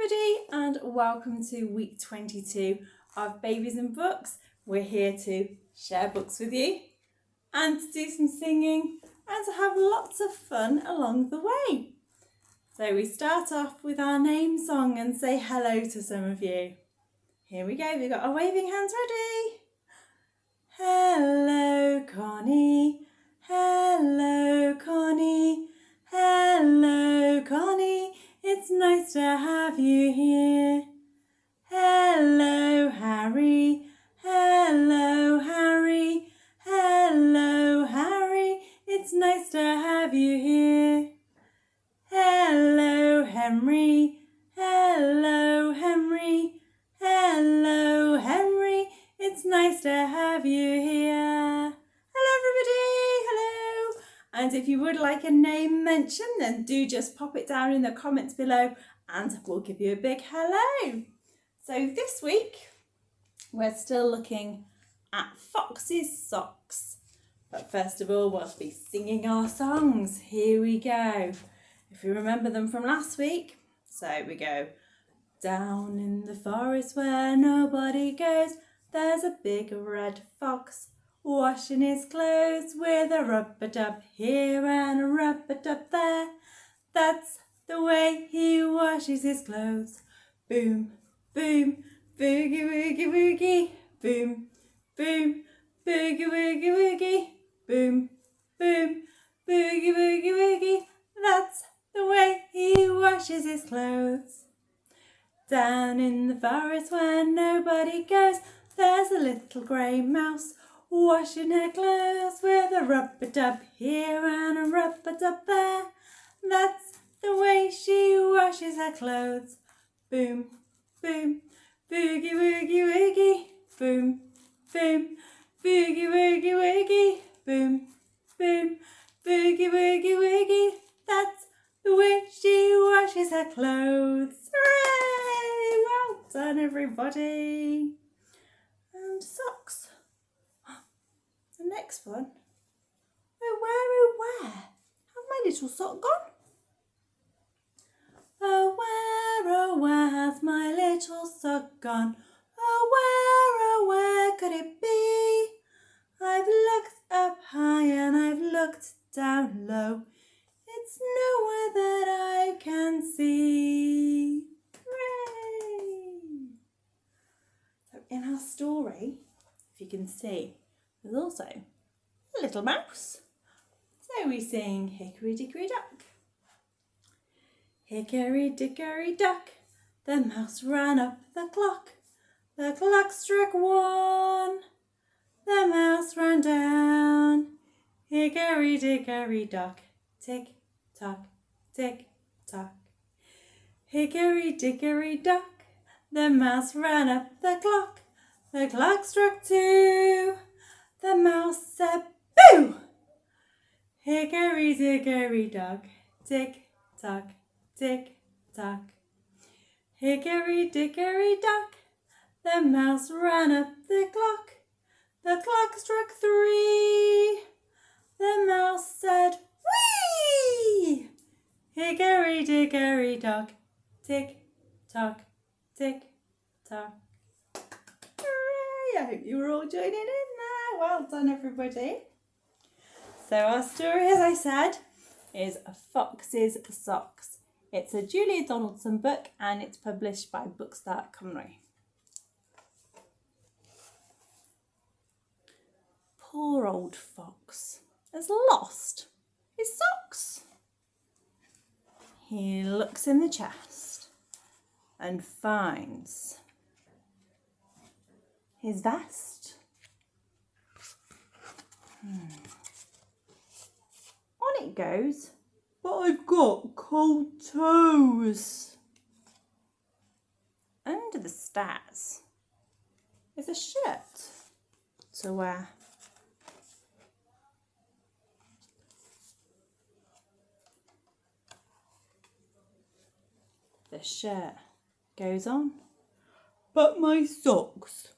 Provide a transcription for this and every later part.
everybody and welcome to week 22 of Babies and Books. We're here to share books with you and to do some singing and to have lots of fun along the way. So we start off with our name song and say hello to some of you. Here we go, we've got our waving hands ready. Hello Connie, hello Connie, hello Connie, it's nice to have you here. Hello Harry, hello Harry, hello Harry, it's nice to have you here. Hello Henry, hello Henry, hello Henry, it's nice to have you here. Hello everybody, hello. And if you would like a name mentioned, then do just pop it down in the comments below and we'll give you a big hello. So this week, we're still looking at Fox's socks. But first of all, we'll be singing our songs. Here we go. If you remember them from last week, so we go. Down in the forest where nobody goes, there's a big red fox washing his clothes with a rub-a-dub here and a rub-a-dub there. That's the way he washes his clothes. Boom, boom, boogie woogie woogie. Boom, boom, boogie woogie woogie. Boom, boom, boogie woogie woogie. That's the way he washes his clothes. Down in the forest where nobody goes, there's a little grey mouse washing her clothes with a rub-a-dub here and a rub-a-dub there. That's the way she washes her clothes. Boom, boom, boogie woogie woogie. Boom, boom, boogie woogie woogie. Boom, boom, boogie woogie woogie. That's the way she washes her clothes. Hooray! Well done, everybody. And socks. The next one. Oh, where? How's my little sock gone? Oh, where has my little sock gone? Oh, where could it be? I've looked up high and I've looked down low. It's nowhere that I can see. Hooray! So in our story, if you can see, there's also a little mouse. So we sing Hickory Dickory Dock. Hickory Dickory Dock, the mouse ran up the clock. The clock struck 1, the mouse ran down. Hickory Dickory Dock, tick tock, tick tock. Hickory Dickory Dock, the mouse ran up the clock. The clock struck 2, the mouse said boo. Hickory Dickory Dock, tick tock, tick tock. Hickory Dickory Dock, the mouse ran up the clock. The clock struck 3, the mouse said whee. Hickory Dickory Dock, tick tock, tick tock. Hooray! I hope you were all joining in there. Well done, everybody. So our story, as I said, is Fox's Socks. It's a Julia Donaldson book and it's published by Bookstart Cymru. Poor old fox has lost his socks. He looks in the chest and finds his vest. On it goes, but I've got cold toes. Under the stairs is a shirt to wear. The shirt goes on, but my socks,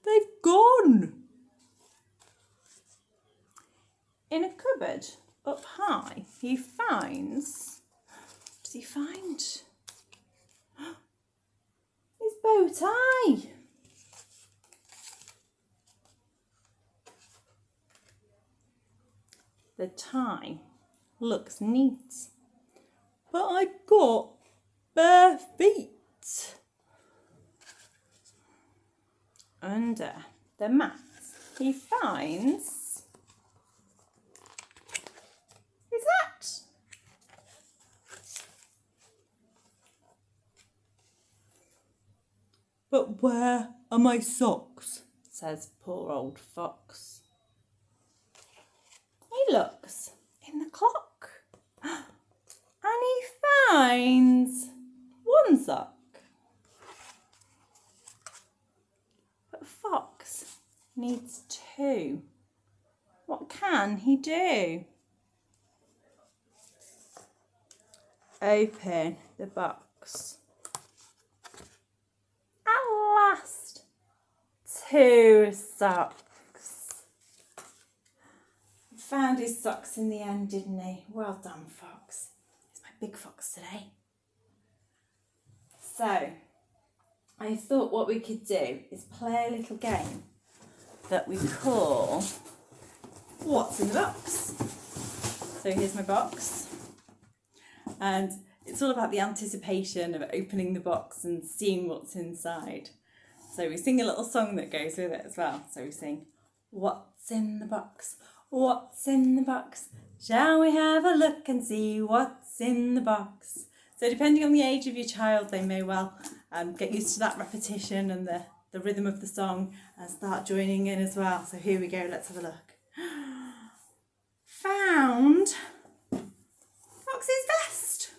they've gone. In a cupboard up high, he finds, what does he find? tie. The tie looks neat, but I've got bare feet. Under the mat, he finds, is that? But where are my socks? Says poor old fox. He looks in the clock and he finds one sock. But fox needs two. What can he do? Open the box. At last, two socks. Found his socks in the end, didn't he? Well done, Fox. He's my big fox today. So, I thought what we could do is play a little game that we call What's in the Box? So here's my box. And it's all about the anticipation of opening the box and seeing what's inside. So we sing a little song that goes with it as well. So we sing, what's in the box? What's in the box? Shall we have a look and see what's in the box? So depending on the age of your child, they may well get used to that repetition and the rhythm of the song and start joining in as well. So here we go, let's have a look. Found Fox's vest.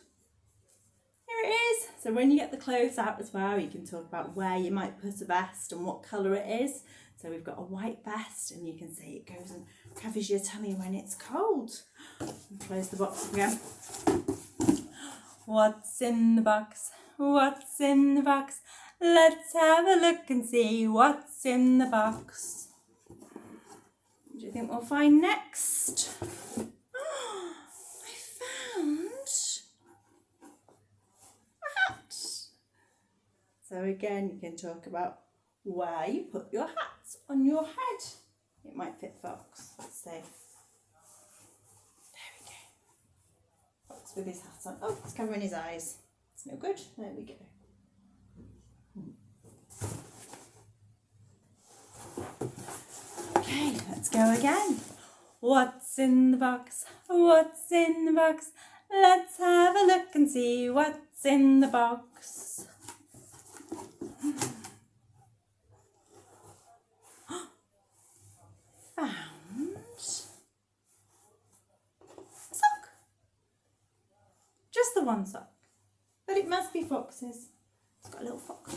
Here it is. So when you get the clothes out as well, you can talk about where you might put a vest and what colour it is. So we've got a white vest and you can see it goes and covers your tummy when it's cold. And close the box again. What's in the box? What's in the box? Let's have a look and see what's in the box. What do you think we'll find next? I found a hat. So again, you can talk about where you put your hat on your head. It might fit Fox. Let's see. There we go. Fox with his hat on. Oh, it's covering his eyes. It's no good. There we go. Okay, let's go again. What's in the box? What's in the box? Let's have a look and see what's in the box. Found a sock. Just the one sock. But it must be Fox's. It's got a little fox.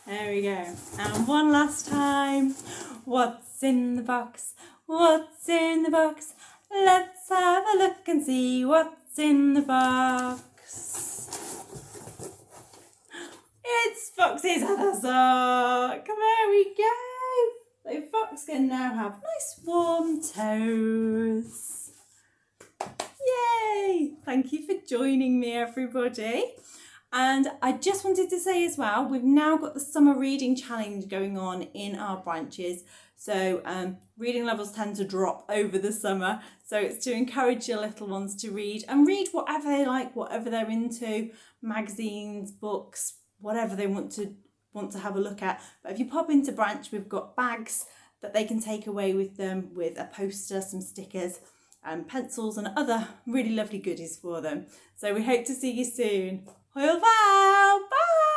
There we go. And one last time. What's in the box? What's in the box? Let's have a look and see what's in the box. It's Fox's other sock. There we go. So Fox can now have nice warm toes. Yay! Thank you for joining me, everybody. And I just wanted to say as well, we've now got the summer reading challenge going on in our branches. So reading levels tend to drop over the summer. So it's to encourage your little ones to read and read whatever they like, whatever they're into, magazines, books, whatever they want to have a look at. But if you pop into branch, we've got bags that they can take away with them with a poster, some stickers, pencils and other really lovely goodies for them. So we hope to see you soon. Hwyl fawr! Bye!